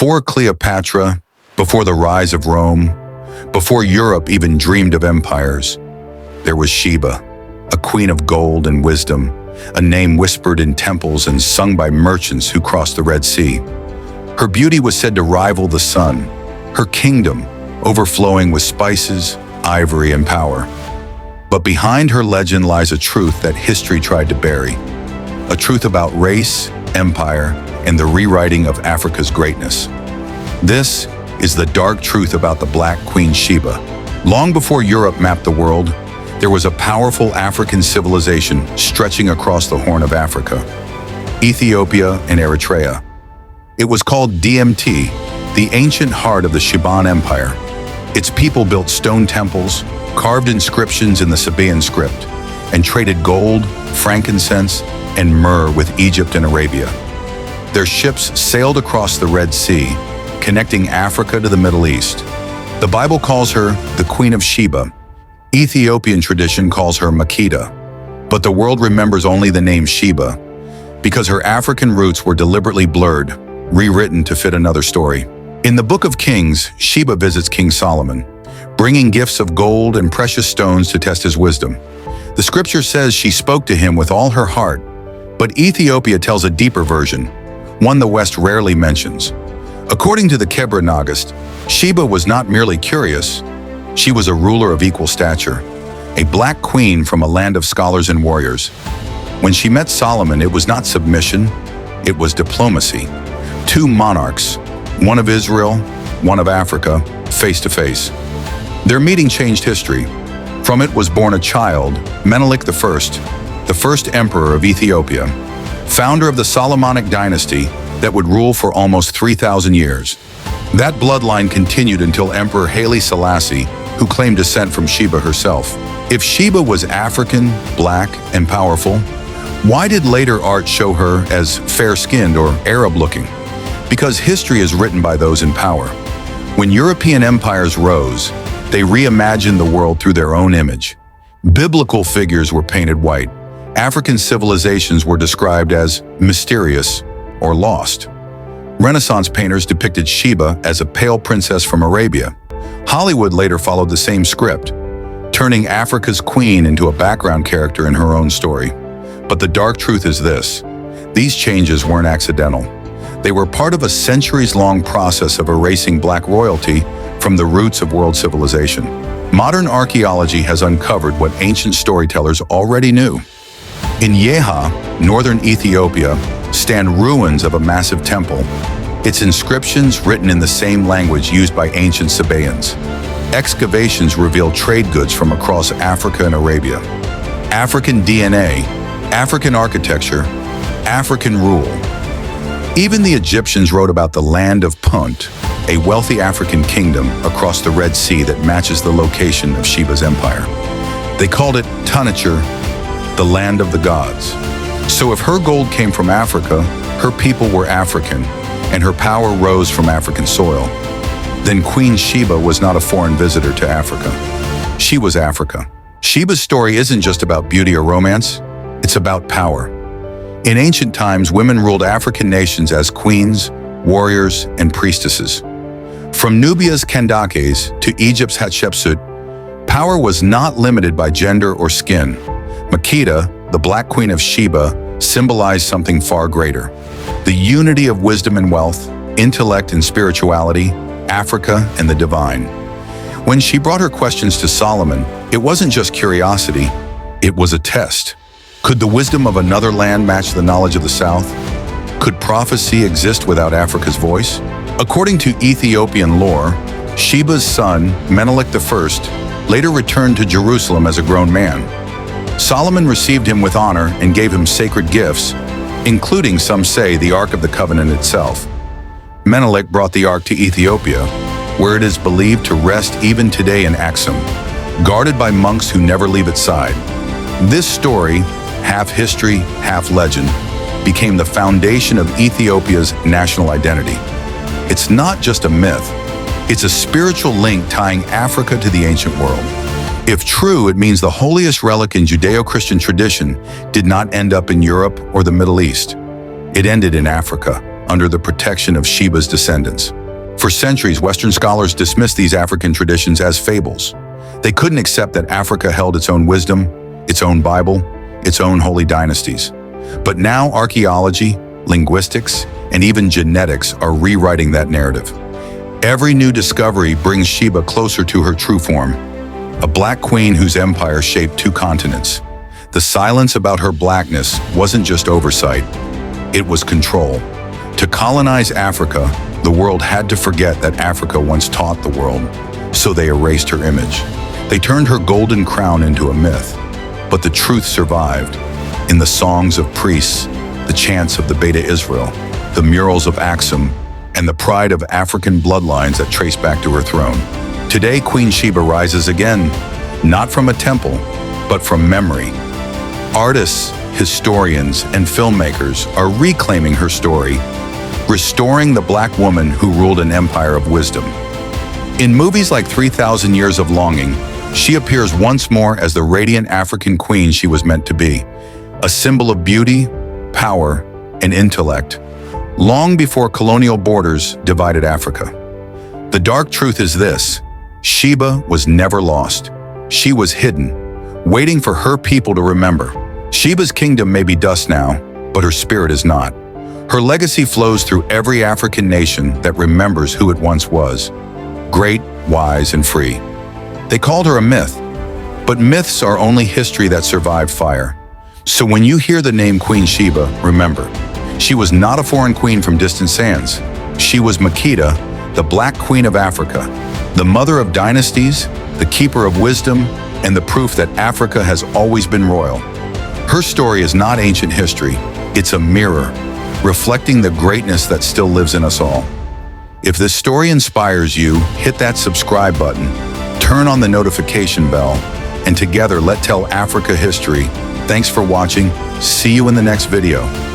Before Cleopatra, before the rise of Rome, before Europe even dreamed of empires, there was Sheba, a queen of gold and wisdom, a name whispered in temples and sung by merchants who crossed the Red Sea. Her beauty was said to rival the sun, her kingdom overflowing with spices, ivory, and power. But behind her legend lies a truth that history tried to bury, a truth about race, empire, and the rewriting of Africa's greatness. This is the dark truth about the Black Queen Sheba. Long before Europe mapped the world, there was a powerful African civilization stretching across the Horn of Africa, Ethiopia and Eritrea. It was called DMT, the ancient heart of the Sheban Empire. Its people built stone temples, carved inscriptions in the Sabaean script, and traded gold, frankincense, and myrrh with Egypt and Arabia. Their ships sailed across the Red Sea, connecting Africa to the Middle East. The Bible calls her the Queen of Sheba. Ethiopian tradition calls her Makeda, but the world remembers only the name Sheba because her African roots were deliberately blurred, rewritten to fit another story. In the Book of Kings, Sheba visits King Solomon, bringing gifts of gold and precious stones to test his wisdom. The scripture says she spoke to him with all her heart, but Ethiopia tells a deeper version, one the West rarely mentions. According to the Kebra Nagast, Sheba was not merely curious, she was a ruler of equal stature, a black queen from a land of scholars and warriors. When she met Solomon, it was not submission, it was diplomacy. Two monarchs, one of Israel, one of Africa, face to face. Their meeting changed history. From it was born a child, Menelik I, the first emperor of Ethiopia, founder of the Solomonic dynasty that would rule for almost 3,000 years. That bloodline continued until Emperor Haile Selassie, who claimed descent from Sheba herself. If Sheba was African, black, and powerful, why did later art show her as fair-skinned or Arab-looking? Because history is written by those in power. When European empires rose, they reimagined the world through their own image. Biblical figures were painted white. African civilizations were described as mysterious or lost. Renaissance painters depicted Sheba as a pale princess from Arabia. Hollywood later followed the same script, turning Africa's queen into a background character in her own story. But the dark truth is this: these changes weren't accidental. They were part of a centuries-long process of erasing black royalty from the roots of world civilization. Modern archaeology has uncovered what ancient storytellers already knew. In Yeha, northern Ethiopia, stand ruins of a massive temple, its inscriptions written in the same language used by ancient Sabaeans. Excavations reveal trade goods from across Africa and Arabia. African DNA, African architecture, African rule. Even the Egyptians wrote about the land of Punt, a wealthy African kingdom across the Red Sea that matches the location of Sheba's empire. They called it Tanacher, the land of the gods. So if her gold came from Africa, her people were African, and her power rose from African soil. Then Queen Sheba was not a foreign visitor to Africa. She was Africa. Sheba's story isn't just about beauty or romance, it's about power. In ancient times, women ruled African nations as queens, warriors, and priestesses. From Nubia's Kandakes to Egypt's Hatshepsut, power was not limited by gender or skin. Makeda, the Black Queen of Sheba, symbolized something far greater: the unity of wisdom and wealth, intellect and spirituality, Africa and the divine. When she brought her questions to Solomon, it wasn't just curiosity, it was a test. Could the wisdom of another land match the knowledge of the South? Could prophecy exist without Africa's voice? According to Ethiopian lore, Sheba's son, Menelik I, later returned to Jerusalem as a grown man. Solomon received him with honor and gave him sacred gifts, including, some say, the Ark of the Covenant itself. Menelik brought the Ark to Ethiopia, where it is believed to rest even today in Axum, guarded by monks who never leave its side. This story, half history, half legend, became the foundation of Ethiopia's national identity. It's not just a myth, it's a spiritual link tying Africa to the ancient world. If true, it means the holiest relic in Judeo-Christian tradition did not end up in Europe or the Middle East. It ended in Africa, under the protection of Sheba's descendants. For centuries, Western scholars dismissed these African traditions as fables. They couldn't accept that Africa held its own wisdom, its own Bible, its own holy dynasties. But now archaeology, linguistics, and even genetics are rewriting that narrative. Every new discovery brings Sheba closer to her true form, a black queen whose empire shaped 2 continents. The silence about her blackness wasn't just oversight, it was control. To colonize Africa, the world had to forget that Africa once taught the world, so they erased her image. They turned her golden crown into a myth, but the truth survived. In the songs of priests, the chants of the Beta Israel, the murals of Aksum, and the pride of African bloodlines that trace back to her throne. Today, Queen Sheba rises again, not from a temple, but from memory. Artists, historians, and filmmakers are reclaiming her story, restoring the black woman who ruled an empire of wisdom. In movies like 3,000 Years of Longing, she appears once more as the radiant African queen she was meant to be, a symbol of beauty, power, and intellect, long before colonial borders divided Africa. The dark truth is this: Sheba was never lost. She was hidden, waiting for her people to remember. Sheba's kingdom may be dust now, but her spirit is not. Her legacy flows through every African nation that remembers who it once was, great, wise, and free. They called her a myth, but myths are only history that survived fire. So when you hear the name Queen Sheba, remember, she was not a foreign queen from distant sands. She was Makeda, the Black Queen of Africa, the mother of dynasties, the keeper of wisdom, and the proof that Africa has always been royal. Her story is not ancient history, it's a mirror, reflecting the greatness that still lives in us all. If this story inspires you, hit that subscribe button, turn on the notification bell, and together let's tell Africa history. Thanks for watching. See you in the next video.